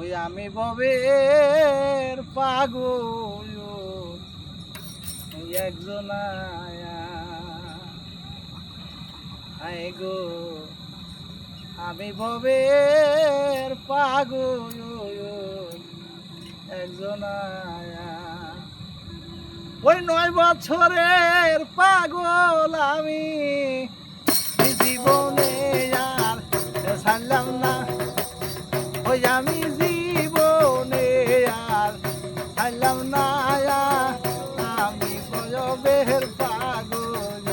ওই আমি ভবের পাগল একজন আয় গো আমি ভবের পাগল একজন ওই 9 বছরের পাগল আমি জীবনে আর ছাড়লাম না ওই আমি জীবনে আর ছাড়লাম না আমি ভবের পাগল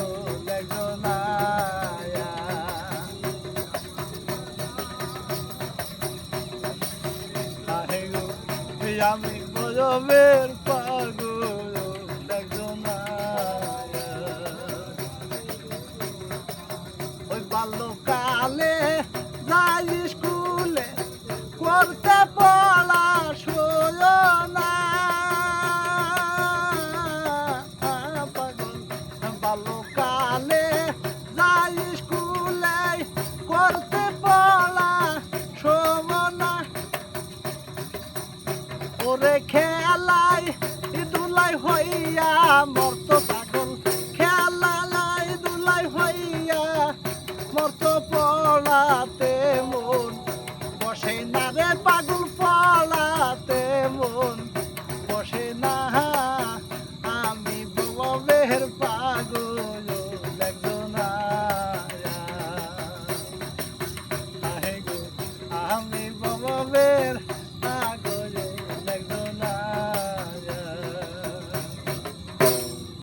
একজন আমি ভবের পাগল একজন ওই বাল্যকালে যাই স্কুলে করতে পড়াশোনা পাগল বাল্যকালে যাই স্কুলে করতে পড়াশোনা ওরে খেলাই দুলাই হইয়া মর্ত পাগল খেলাই দুলাই হইয়া মর্ত পড়াতে মন বসে না রে পাগল